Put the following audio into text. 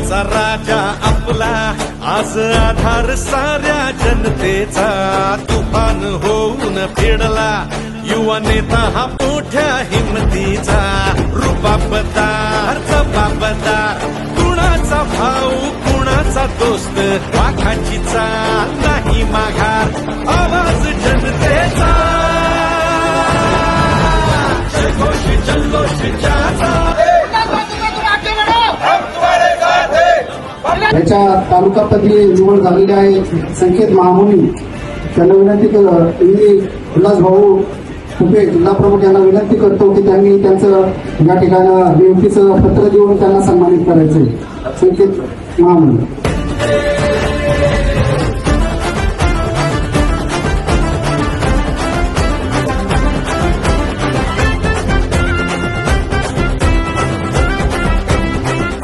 युवांचा राजा आपला, आज आधार साऱ्या जनतेचा, तुफान होऊन फेडला युवा नेता हा मोठ्या हिमतीचा, रुबाबदार जबाबदार, कुणाचा भाऊ कुणाचा दोस्त, वाघाची चाल नाही माघार, आवाज जनतेचा, जयघोष जल्लोष ज्याचा. याच्या तालुकापदी निवड झालेली आहे संकेत महामुनी. त्यांना विनंती केलं मी उल्हास भाऊ कुपे जिल्हा प्रमुख यांना विनंती करतो की त्यांनी त्यांचं या ठिकाणी नियुक्तीचं पत्र देऊन त्यांना सन्मानित करायचंय. संकेत महामुनी.